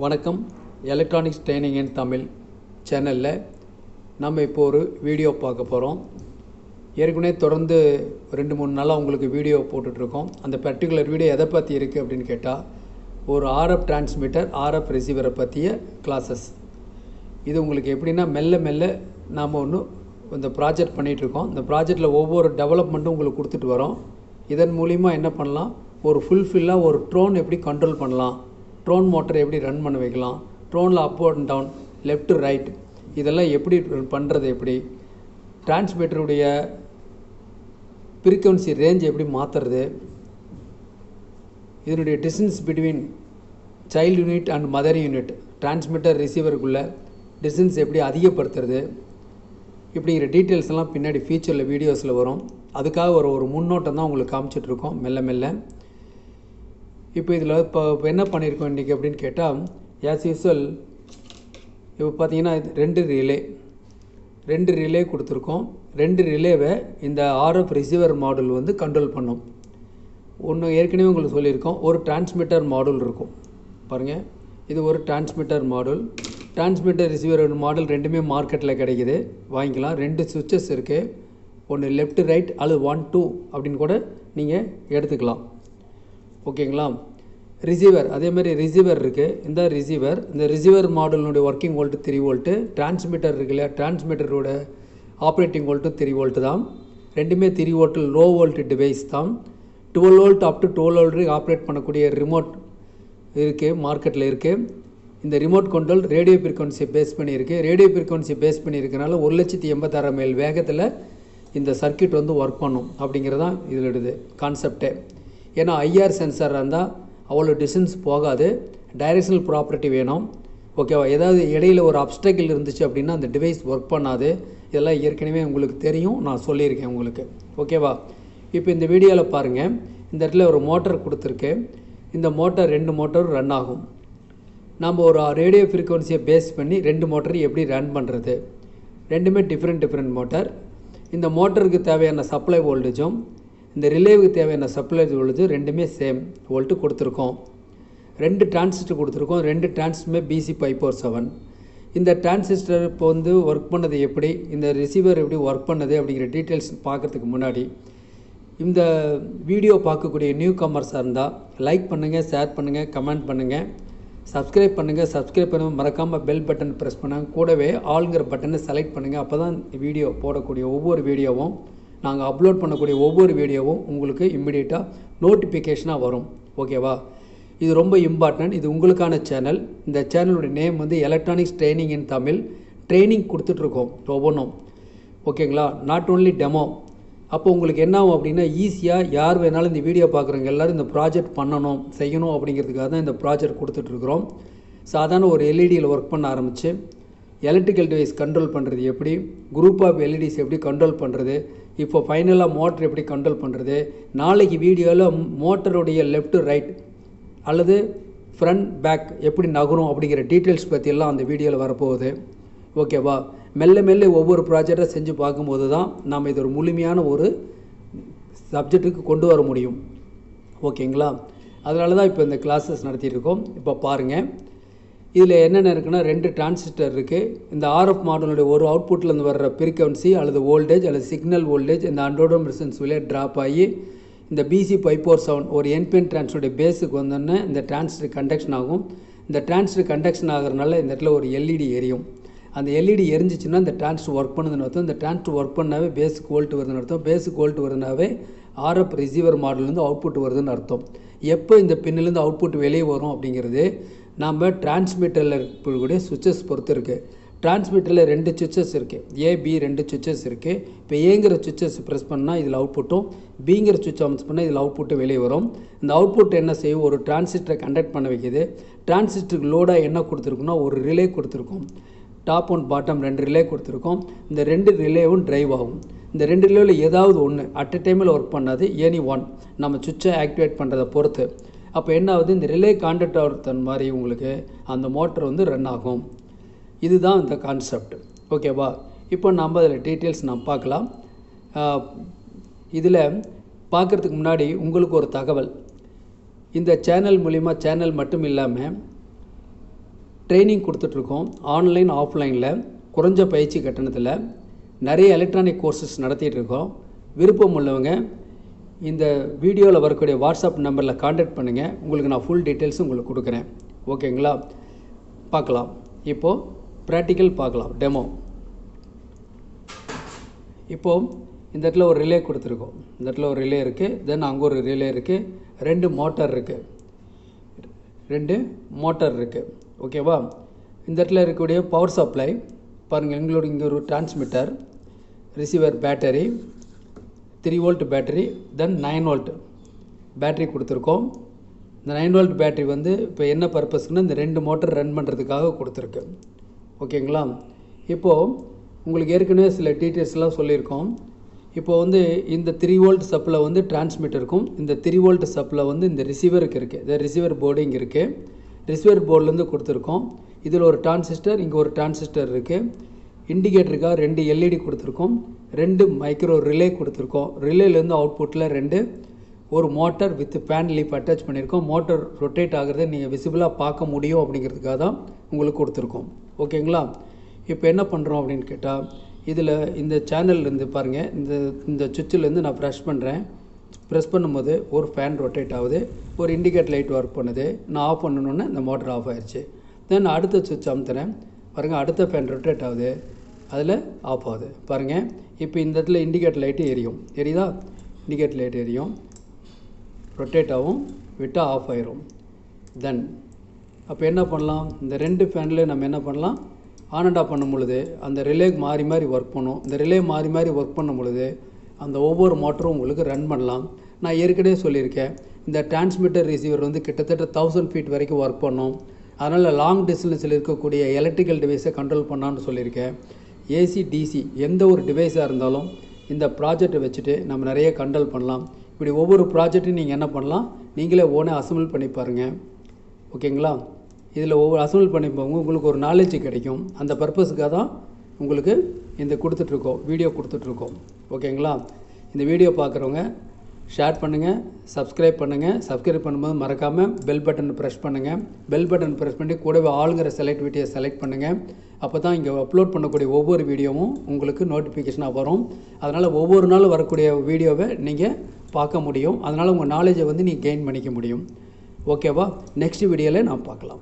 வணக்கம். Electronics training இன் தமிழ் சேனலில் நம்ம இப்போ ஒரு வீடியோ பார்க்க போகிறோம். ஏற்கனவே தொடர்ந்து 2-3 நாளாக உங்களுக்கு வீடியோ போட்டுட்ருக்கோம். அந்த பர்டிகுலர் வீடியோ எதை பற்றி இருக்குது அப்படின்னு கேட்டால், ஒரு RF டிரான்ஸ்மிட்டர் RF ரிசீவரை பற்றிய கிளாஸஸ். இது உங்களுக்கு எப்படின்னா மெல்ல நாம் இந்த ப்ராஜெக்ட் பண்ணிகிட்ருக்கோம். இந்த ப்ராஜெக்டில் ஒவ்வொரு டெவலப்மெண்ட்டும் உங்களுக்கு கொடுத்துட்டு வரோம். இதன் மூலிமா என்ன பண்ணலாம், ஒரு ஃபுல்ஃபில்லாக ஒரு ட்ரோன் எப்படி கண்ட்ரோல் பண்ணலாம், ட்ரோன் மோட்டரை எப்படி ரன் பண்ண வைக்கலாம், ட்ரோனில் up and down left to right இதெல்லாம் எப்படி பண்ணுறது, எப்படி டிரான்ஸ்மிட்டருடைய ஃப்ரீக்வன்சி ரேஞ்ச் எப்படி மாற்றுறது, இதனுடைய distance between child unit and mother unit transmitter ரிசீவருக்குள்ளே டிஸ்டன்ஸ் எப்படி அதிகப்படுத்துறது, இப்படிங்கிற டீட்டெயில்ஸ் எல்லாம் பின்னாடி ஃபியூச்சரில் வீடியோஸில் வரும். அதுக்காக ஒரு முன்னோட்டம் தான் உங்களுக்கு காமிச்சிட்ருக்கோம் மெல்ல. இப்போ இதில் இப்போ என்ன பண்ணியிருக்கோம் இன்றைக்கி அப்படின்னு கேட்டால், ஆஸ் யூஸ்வல் இப்போ பார்த்தீங்கன்னா 2 ரிலே கொடுத்துருக்கோம். 2 ரிலேவை இந்த RF ரிசீவர் மாடுல் கண்ட்ரோல் பண்ணும். ஒன்று ஏற்கனவே உங்களுக்கு சொல்லியிருக்கோம், ஒரு டிரான்ஸ்மிட்டர் மாடுல் இருக்கும் பாருங்கள். இது ஒரு transmitter module. Transmitter receiver model ரெண்டுமே மார்க்கெட்டில் கிடைக்கிது, வாங்கிக்கலாம். 2 சுவிட்சஸ் இருக்குது, ஒன்று லெஃப்ட் ரைட் அல்லது 1-2 அப்படின்னு கூட நீங்கள் எடுத்துக்கலாம். ஓகேங்களா. ரிசீவர் அதே மாதிரி ரிசீவர் இருக்குது. இந்த ரிசீவர் மாடலினுடைய ஒர்க்கிங் வோல்ட்டு 3 வோல்ட்டு, டிரான்ஸ்மிட்டர் இருக்குல்ல, டிரான்ஸ்மிட்டரோட ஆப்ரேட்டிங் வோல்ட்டு 3 வோல்ட்டு தான். ரெண்டுமே 3 வோல்ட்டு லோ வோல்ட் டிவைஸ் தான். 12 volt up to 12 volt operate பண்ணக்கூடிய ரிமோட் இருக்குது, மார்க்கெட்டில் இருக்குது. இந்த ரிமோட் கண்ட்ரோல் ரேடியோ ஃப்ரீக்வன்சியை பேஸ் பண்ணியிருக்கு. ரேடியோ ஃப்ரீக்வன்சி பேஸ் பண்ணியிருக்கனால 1,86,000 மைல் வேகத்தில் இந்த சர்க்கியூட் ஒர்க் பண்ணும் அப்படிங்கிறதான் இதில் எடுது கான்செப்டே. ஏன்னா IR சென்சாராக இருந்தால் அவ்வளோ டிஸ்டன்ஸ் போகாது, டைரெக்ஷனல் ப்ராப்பர்ட்டி வேணும். ஓகேவா. ஏதாவது இடையில் ஒரு அப்டக்கிள் இருந்துச்சு அப்படின்னா அந்த டிவைஸ் ஒர்க் பண்ணாது. இதெல்லாம் ஏற்கனவே உங்களுக்கு தெரியும், நான் சொல்லியிருக்கேன் உங்களுக்கு. ஓகேவா. இப்போ இந்த வீடியோவில் பாருங்கள், இந்த இடத்துல ஒரு மோட்டர் கொடுத்துருக்கு. இந்த மோட்டர் 2 மோட்டர் ரன் ஆகும். நம்ம ஒரு ரேடியோ ஃப்ரீக்வன்சியை பேஸ் பண்ணி 2 மோட்டர் எப்படி ரன் பண்ணுறது, ரெண்டுமே டிஃப்ரெண்ட் மோட்டர். இந்த மோட்டருக்கு தேவையான சப்ளை வோல்டேஜும் இந்த ரிலேவுக்கு தேவையான சப்ளை வோல்டேஜும் ரெண்டுமே சேம் வோல்ட்டு கொடுத்துருக்கோம். 2 டிரான்சிஸ்டர் கொடுத்துருக்கோம். 2 டிரான்சிஸ்டருமே BC547. இந்த டிரான்சிஸ்டர் இப்போ ஒர்க் பண்ணது எப்படி, இந்த ரிசீவர் எப்படி ஒர்க் பண்ணது அப்படிங்கிற டீட்டெயில்ஸ் பார்க்குறதுக்கு முன்னாடி, இந்த வீடியோ பார்க்கக்கூடிய நியூ கமர்ஸாக இருந்தால் லைக் பண்ணுங்கள், ஷேர் பண்ணுங்கள், கமெண்ட் பண்ணுங்கள், சப்ஸ்கிரைப் பண்ணுங்கள். மறக்காமல் பெல் பட்டன் ப்ரெஸ் பண்ணுங்கள். கூடவே ஆளுங்கிற பட்டனை செலக்ட் பண்ணுங்கள். அப்போ தான் வீடியோ போடக்கூடிய ஒவ்வொரு வீடியோவும், நாங்கள் அப்லோட் பண்ணக்கூடிய ஒவ்வொரு வீடியோவும் உங்களுக்கு இம்மிடியேட்டாக நோட்டிஃபிகேஷனாக வரும். ஓகேவா. இது ரொம்ப இம்பார்ட்டன்ட். இது உங்களுக்கான சேனல். இந்த சேனலுடைய நேம் எலக்ட்ரானிக்ஸ் ட்ரைனிங் இன் தமிழ். ட்ரைனிங் கொடுத்துட்ருக்கோம் ஒவ்வொன்றும். ஓகேங்களா. Not only demo. அப்போ உங்களுக்கு என்ன ஆகும் அப்படின்னா, ஈஸியாக யார் வேணாலும் இந்த வீடியோ பார்க்குறவங்க எல்லோரும் இந்த ப்ராஜெக்ட் செய்யணும் அப்படிங்கிறதுக்காக தான் இந்த ப்ராஜெக்ட் கொடுத்துட்ருக்குறோம். சாதாரண ஒரு LEDயில் ஒர்க் பண்ண ஆரம்பித்து எலக்ட்ரிக்கல் டிவைஸ் கண்ட்ரோல் பண்ணுறது எப்படி, குரூப் ஆஃப் LEDs எப்படி கண்ட்ரோல் பண்ணுறது, இப்போ ஃபைனலாக மோட்டர் எப்படி கண்ட்ரோல் பண்ணுறது, நாளைக்கு வீடியோவில் மோட்டருடைய லெஃப்ட் ரைட் அல்லது ஃப்ரண்ட் பேக் எப்படி நகரும் அப்படிங்கிற டீட்டெயில்ஸ் பற்றியெல்லாம் அந்த வீடியோவில் வரப்போகுது. ஓகேவா. மெல்ல ஒவ்வொரு ப்ராஜெக்டாக செஞ்சு பார்க்கும்போது தான் நாம் இது ஒரு முழுமையான ஒரு சப்ஜெக்ட்டுக்கு கொண்டு வர முடியும். ஓகேங்களா. அதனால தான் இப்போ இந்த கிளாஸஸ் நடத்திட்டுருக்கோம். இப்போ பாருங்கள், இதில் என்னென்ன இருக்குன்னா 2 டிரான்சிஸ்டர் இருக்குது. இந்த RF மாடலுடைய ஒரு அவுட்புட்லேருந்து வர்ற ஃப்ரீக்வன்சி அல்லது வோல்டேஜ் அல்லது சிக்னல் வோல்டேஜ் இந்த 100 ரெசிஸ்டன்ஸ் வழியாக ட்ராப் ஆகி இந்த BC547 ஒரு NPN டிரான்சிஸ்டருடைய பேஸுக்கு வந்தோடனே இந்த டிரான்சிஸ்டர் கண்டக்ஷன் ஆகும். இந்த டிரான்சிஸ்டர் கண்டக்ஷன் ஆகிறதுனால இந்த இடத்துல ஒரு LED எரியும். அந்த LED எரிஞ்சிச்சுன்னா இந்த டிரான்சிஸ்டர் ஒர்க் பண்ணுதுன்னு அர்த்தம். இந்த டிரான்சிஸ்டர் ஒர்க் பண்ணாவே பேஸுக்கு வோல்ட் வருதுன்னு அர்த்தம். பேஸுக்கு வோல்ட் வருதுனாவே RF ரிசீவர் மாடலேருந்து அவுட்புட் வருதுன்னு அர்த்தம். எப்போ இந்த பின்னிலேருந்து அவுட்புட் வெளியே வரும் அப்படிங்கிறது நம்ம டிரான்ஸ்மிட்டரில் இருக்கக்கூடிய சுவிட்சஸ் பொறுத்து இருக்குது. டிரான்ஸ்மிட்டரில் 2 சுவிட்சஸ் இருக்குது, AB 2 சுவிட்சஸ் இருக்குது. இப்போ ஏங்கிற சுவிட்சஸ் ப்ரெஸ் பண்ணால் இதில் அவுட்புட்டும், பிங்கிற சுவிட்ச் அமைச்சு பண்ணால் இதில் அவுட்புட்டும் வெளியே வரும். இந்த அவுட்புட் என்ன செய்யும், ஒரு டிரான்சிஸ்டரை கண்டக்ட் பண்ண வைக்கிது. டிரான்சிஸ்டருக்கு லோடாக என்ன கொடுத்துருக்குன்னா ஒரு ரிலே கொடுத்துருக்கோம். டாப் அண்ட் பாட்டம் 2 ரிலே கொடுத்துருக்கோம். இந்த 2 ரிலேவும் ட்ரைவ் ஆகும். இந்த 2 ரிலேவில் ஏதாவது ஒன்று அட் எ டைமில் ஒர்க் பண்ணாது, எனி ஒன் நம்ம சுவிட்சை ஆக்டிவேட் பண்ணுறதை பொறுத்து. அப்போ என்ன ஆகுது, இந்த ரிலே கான்டாக்ட் ஆகிறது மாதிரி உங்களுக்கு அந்த மோட்டர் ரன் ஆகும். இதுதான் இந்த கான்செப்ட். ஓகேவா. இப்போ நம்ம அதில் டீட்டெயில்ஸ் பார்க்கலாம். இதில் பார்க்குறதுக்கு முன்னாடி உங்களுக்கு ஒரு தகவல். இந்த சேனல் மூலிமா, சேனல் மட்டும் இல்லாமல் ட்ரைனிங் கொடுத்துட்ருக்கோம். ஆன்லைன் ஆஃப்லைனில் குறைஞ்ச பயிற்சி கட்டணத்தில் நிறைய எலக்ட்ரானிக் கோர்சஸ் நடத்திட்டுருக்கோம். விருப்பம் உள்ளவங்க இந்த வீடியோவில் வரக்கூடிய வாட்ஸ்அப் நம்பரில் கான்டாக்ட் பண்ணுங்கள். உங்களுக்கு நான் ஃபுல் டீட்டெயில்ஸும் உங்களுக்கு கொடுக்குறேன். ஓகேங்களா? பார்க்கலாம். இப்போது ப்ராக்டிக்கல் பார்க்கலாம், டெமோ. இப்போது இந்த இடத்துல ஒரு ரிலே கொடுத்துருக்கோம். இந்த இடத்துல ஒரு ரிலே இருக்குது. தென் அங்கே ஒரு ரிலே இருக்குது. 2 மோட்டார் இருக்குது. 2 மோட்டார் இருக்குது. ஓகேவா? இந்த இடத்துல இருக்கக்கூடிய பவர் சப்ளை பாருங்கள். எங்களோட இங்கே ஒரு transmitter, receiver, battery, 3 volt battery, then 9 volt battery கொடுத்துருக்கோம். இந்த 9 வோல்ட் பேட்டரி வந்து இப்போ என்ன பர்பஸ்க்குன்னா இந்த 2 மோட்டர் ரன் பண்ணுறதுக்காக கொடுத்துருக்கு. ஓகேங்களா? இப்போது உங்களுக்கு ஏற்கனவே சில டீட்டெயில்ஸ்லாம் சொல்லியிருக்கோம். இப்போ வந்து இந்த 3 வோல்ட் சப்ளை வந்து டிரான்ஸ்மிட்டருக்கும், இந்த 3 வோல்ட் சப்ளை வந்து இந்த ரிசீவருக்கு இருக்குது. இந்த ரிசீவர் போர்டு இங்கே இருக்குது. ரிசீவர் போர்ட்லேருந்து கொடுத்துருக்கோம். இதில் ஒரு டிரான்சிஸ்டர், இங்கே ஒரு டிரான்சிஸ்டர் இருக்குது. இண்டிகேட்டருக்காக 2 எல்இடி கொடுத்துருக்கோம். 2 மைக்ரோ ரிலே கொடுத்துருக்கோம். ரிலேலேருந்து அவுட்புட்டில் 2 ஒரு motor with fan leaf attach பண்ணியிருக்கோம். மோட்டர் ரொட்டேட் ஆகிறத நீங்கள் விசிபிளாக பார்க்க முடியும் அப்படிங்கிறதுக்காக தான் உங்களுக்கு கொடுத்துருக்கோம். ஓகேங்களா? இப்போ என்ன பண்ணுறோம் அப்படின்னு கேட்டால், இதில் இந்த சேனல்லேருந்து பாருங்கள், இந்த சுவிட்சிலேருந்து நான் ப்ரெஸ் பண்ணும்போது ஒரு ஃபேன் ரொட்டேட் ஆகுது, ஒரு இண்டிகேட்டர் லைட் ஒர்க் பண்ணுது. நான் ஆஃப் பண்ணணுன்னே இந்த மோட்டர் ஆஃப் ஆயிடுச்சு. தென் அடுத்த சுவிட்ச் அமுத்துறேன் பாருங்கள், அடுத்த ஃபேன் ரொட்டேட் ஆகுது, அதில் ஆஃப் ஆகுது பாருங்கள். இப்போ இந்த இடத்துல இண்டிகேட்டர் லைட்டு எரியும். எரியுதா? இண்டிகேட்டர் லைட் எரியும், ரொட்டேட் ஆகும், விட்டால் ஆஃப் ஆயிரும். தென் அப்போ என்ன பண்ணலாம்? இந்த 2 ஃபேனில் நம்ம என்ன பண்ணலாம்? ஆன் அண்ட் ஆஃப் பண்ணும் பொழுது அந்த ரிலே மாறி மாறி ஒர்க் பண்ணும். இந்த ரிலே மாறி மாறி ஒர்க் பண்ணும் பொழுது அந்த ஒவ்வொரு மோட்டரும் உங்களுக்கு ரன் பண்ணலாம். நான் ஏற்கனவே சொல்லியிருக்கேன், இந்த டிரான்ஸ்மிட்டர் ரிசீவர் வந்து கிட்டத்தட்ட 1000 ஃபீட் வரைக்கும் ஒர்க் பண்ணும். அதனால் லாங் டிஸ்டன்ஸில் இருக்கக்கூடிய எலக்ட்ரிக்கல் டிவைஸை கண்ட்ரோல் பண்ணான்னு சொல்லியிருக்கேன். ஏசி, டிசி எந்த ஒரு டிவைஸாக இருந்தாலும் இந்த ப்ராஜெக்டை வச்சுட்டு நம்ம நிறைய கண்ட்ரோல் பண்ணலாம். இப்படி ஒவ்வொரு ப்ராஜெக்ட்டையும் நீங்கள் என்ன பண்ணலாம்? நீங்களே ஓனே அசம்பிள் பண்ணி பாருங்கள். ஓகேங்களா? இதில் ஒவ்வொரு அசம்பிள் பண்ணி போங்க, உங்களுக்கு ஒரு நாலேஜ் கிடைக்கும். அந்த பர்பஸுக்காக தான் உங்களுக்கு இந்த கொடுத்துட்ருக்கோம், வீடியோ கொடுத்துட்ருக்கோம். ஓகேங்களா? இந்த வீடியோ பார்க்குறவங்க ஷேர் பண்ணுங்கள், சப்ஸ்கிரைப் பண்ணுங்கள். சப்ஸ்கிரைப் பண்ணும்போது மறக்காமல் பெல் பட்டன் ப்ரெஸ் பண்ணுங்கள். பெல் பட்டன் ப்ரெஸ் பண்ணி கூடவே ஆளுங்கிற வீடியோ செலக்ட் பண்ணுங்கள். அப்போ தான் இங்கே அப்லோட் பண்ணக்கூடிய ஒவ்வொரு வீடியோவும் உங்களுக்கு நோட்டிஃபிகேஷனாக வரும். அதனால் ஒவ்வொரு நாள் வரக்கூடிய வீடியோவை நீங்கள் பார்க்க முடியும். அதனால் உங்கள் நாலேஜை வந்து நீங்கள் கெயின் பண்ணிக்க முடியும். ஓகேவா? நெக்ஸ்ட் வீடியோவில் நான் பார்க்கலாம்.